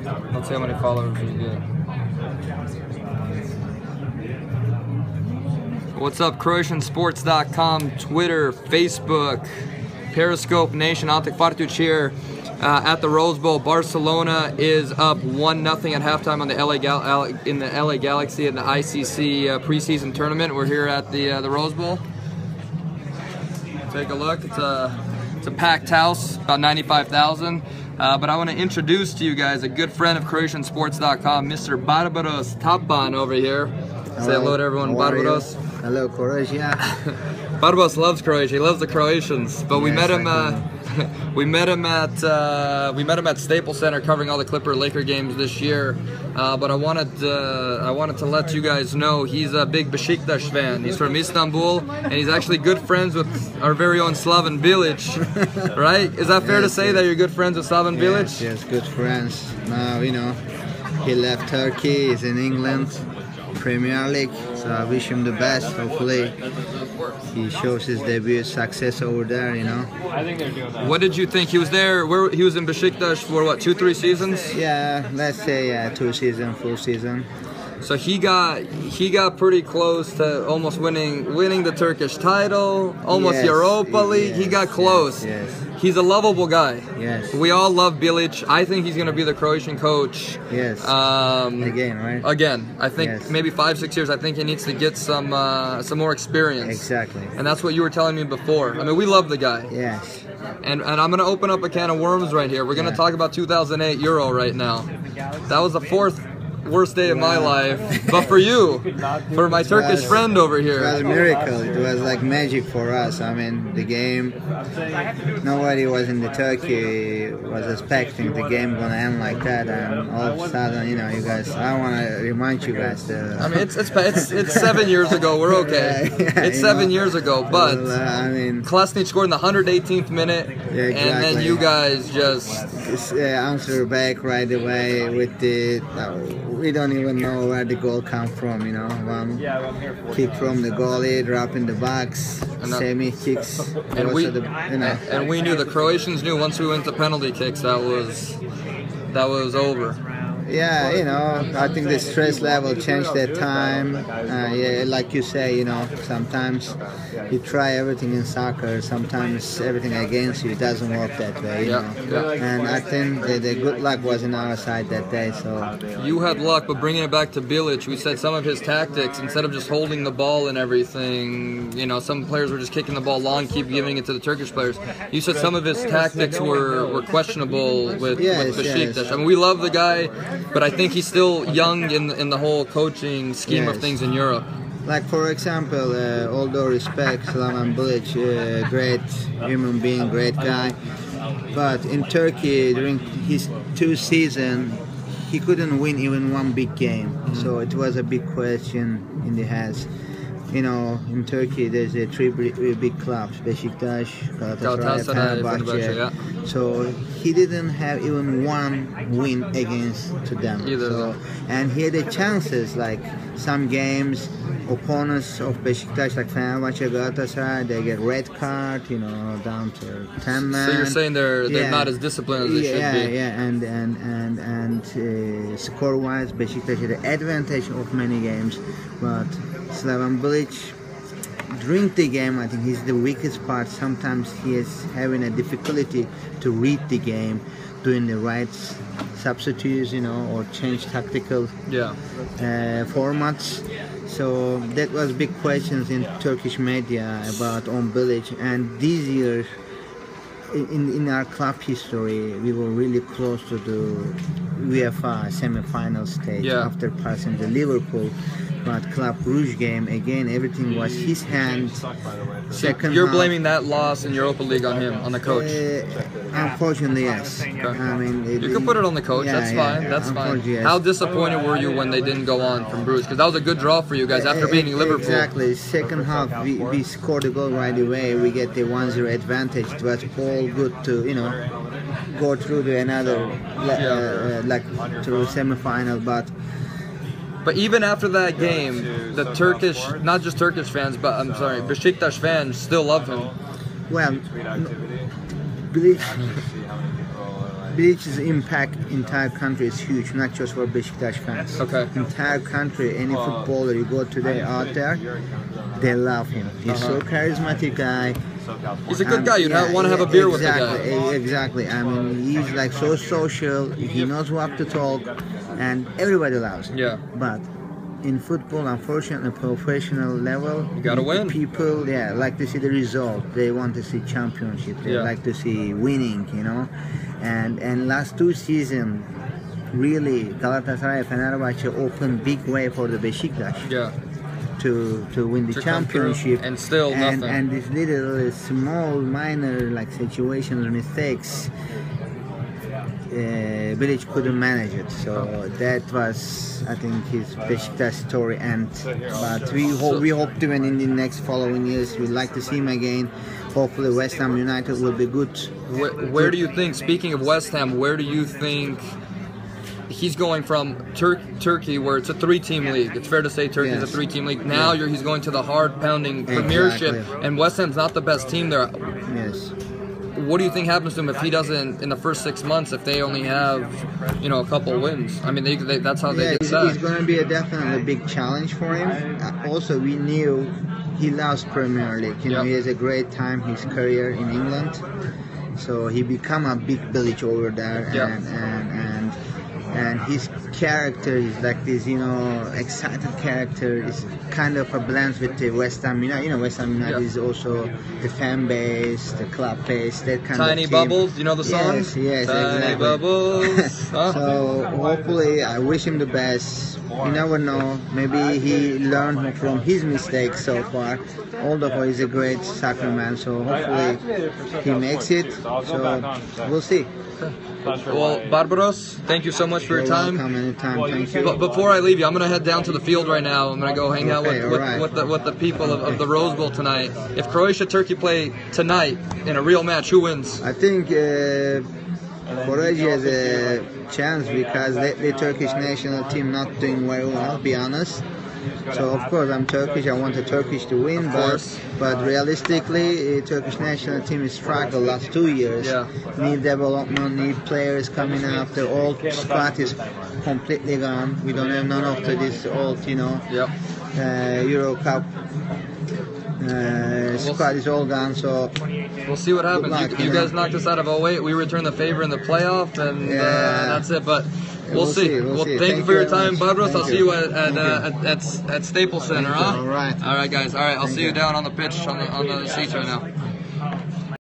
Let's see how many followers we get. What's up, CroatianSports.com, Twitter, Facebook, Periscope Nation, Antek Fartuc here at the Rose Bowl. Barcelona is up 1-0 at halftime on the LA Galaxy in the ICC preseason tournament. We're here at the Rose Bowl. Take a look. It's a packed house, about 95,000. But I want to introduce to you guys a good friend of CroatianSports.com, Mr. Barbaros Tapan over here. Say hello to everyone, Barbaros. Hello, Croatia. Barbaros loves Croatia. He loves the Croatians. But we met him. We met him at Staples Center, covering all the Clipper-Laker games this year. But I wanted to let you guys know he's a big Besiktas fan. He's from Istanbul, and he's actually good friends with our very own Slaven Bilic. Right? Is that fair to say that you're good friends with Slaven Bilic? Yes, good friends. Now, you know, he left Turkey. He's in England, Premier League. So I wish him the best. Hopefully, he shows his debut success over there. You know. I think they're doing that. What did you think? He was there. He was in Besiktas for what, 2-3 seasons? Yeah, let's say 2 seasons, full season. So he got pretty close to almost winning the Turkish title, almost Europa League. Yes, he got close. Yes. He's a lovable guy. Yes. We all love Bilić. I think he's going to be the Croatian coach. Yes. Again, right? Again, I think maybe 5-6 years. I think he needs to get some more experience. Exactly. And that's what you were telling me before. I mean, we love the guy. Yes. And I'm going to open up a can of worms right here. We're going to talk about 2008 Euro right now. That was the 4th worst day of my life, but for you, for my Turkish friend over here, it was a miracle. It was like magic for us. I mean, the game, nobody was in the Turkey was expecting the game gonna end like that, and all of a sudden, you know, you guys. I want to remind you guys. I mean, it's 7 years ago. We're okay. It's 7 years ago, but I mean, Klasnic scored in the 118th minute, and then you guys just answer back right away with the. We don't even know where the goal come from, you know. One kick from the goalie, drop in the box, semi kicks. And we knew, the Croatians knew once we went to penalty kicks, that was over. Yeah, you know, I think the stress level changed that time. Yeah, like you say, you know, sometimes you try everything in soccer, sometimes everything against you. It doesn't work that way, you know. And I think the good luck was in our side that day. So you had luck, but bringing it back to Bilić, we said some of his tactics, instead of just holding the ball and everything, you know, some players were just kicking the ball long, keep giving it to the Turkish players. You said some of his tactics were questionable with Besiktas. I mean, we love the guy, but I think he's still young in the whole coaching scheme of things in Europe. Like, for example, all due respect, Slaven Bilic, great human being, great guy. But in Turkey, during his 2 seasons, he couldn't win even one big game. So it was a big question in the heads. You know, in Turkey, there's 3 big clubs: Besiktas, Galatasaray, Fenerbahçe. So he didn't have even one win against them. And he had the chances, like some games, opponents of Besiktas, like Fenerbahçe, Galatasaray, they get red card, you know, down to 10 men. So you're saying they're not as disciplined as they should be. Yeah, and score-wise, Besiktas had the advantage of many games, but Slaven Bilic, during the game, I think he's the weakest part. Sometimes he is having a difficulty to read the game, doing the right substitutes, you know, or change tactical formats. So that was big questions in Turkish media about Bilic. And this year, in our club history, we were really close to the UEFA semi-final stage after passing the Liverpool. But Club Brugge game, again, everything was his hand. You're blaming that loss in Europa League on him, on the coach? Unfortunately, yes. I mean, you can put it on the coach. That's fine. That's fine. Yes. How disappointed were you when they didn't go on from Bruges? Because that was a good draw for you guys after beating Liverpool. Exactly. Second half, we scored a goal right away. We get the 1-0 advantage. It was all good to, you know, go through to another, like through semi-final, but even after that game, the Turkish, not just Turkish fans, but I'm sorry, Besiktas fans still love him. Well, Bilic, Bilic's impact entire country is huge, not just for Beşiktaş fans. Okay. Entire country, any footballer you go today out there, they love him. He's so charismatic guy. He's a good guy. You'd want to have a beer with the guy. Exactly. I mean, he's like so social. He knows what to talk, and everybody loves him. Yeah. But in football, unfortunately, professional level, you gotta win. People, like to see the result. They want to see championship. They like to see winning, you know. And last 2 seasons, really, Galatasaray, Fenerbahçe opened big way for the Beşiktaş. Yeah. To win the championship, and still nothing. And these little small minor like situations, mistakes, Bilić couldn't manage it. So that was, I think, his Beşiktaş story. But we hope to win in the next following years. We'd like to see him again. Hopefully, West Ham United will be good. Where do you think? Speaking of West Ham, where do you think? He's going from Turkey, where it's a 3-team league. It's fair to say Turkey is a 3-team league. Now he's going to the hard-pounding Premiership, and West Ham's not the best team there. Yes. What do you think happens to him if he doesn't in the first 6 months? If they only have, a couple wins? I mean, that's how they get set. It's going to be definitely a big challenge for him. Also, we knew he loves Premier League. He has a great time his career in England, so he become a big Bilić over there, and his character is like this, excited character. Is kind of a blend with the West Ham United. West Ham United is also the fan base, the club base, that kind Tiny of team. Bubbles, you know the song? Yes, Tiny exactly. Bubbles. So hopefully, I wish him the best. You never know. Maybe he learned from his mistakes so far. Although he's a great soccer man, so hopefully he makes it. So we'll see. Well, Barbaros, thank you so much for your time. Welcome anytime. Thank you. But before I leave you, I'm going to head down to the field right now. I'm going to go hang out with the people of the Rose Bowl tonight. If Croatia-Turkey play tonight in a real match, who wins? I think Croatia has a chance because the Turkish national team not doing very well, I'll be honest. So of course I'm Turkish. I want the Turkish to win, but realistically, Turkish national team has struggled last 2 years. Need development, need players coming up. The old squad is completely gone. We don't have none of this old, Euro Cup squad is all gone. So we'll see what happens. You guys knocked us out of 08. We returned the favor in the playoff, and that's it. But we'll see. Well, thank you for your time, Barbaros. I'll see you at Staples Center. All right. All right, guys. All right, I'll see you down on the pitch on the seats right now.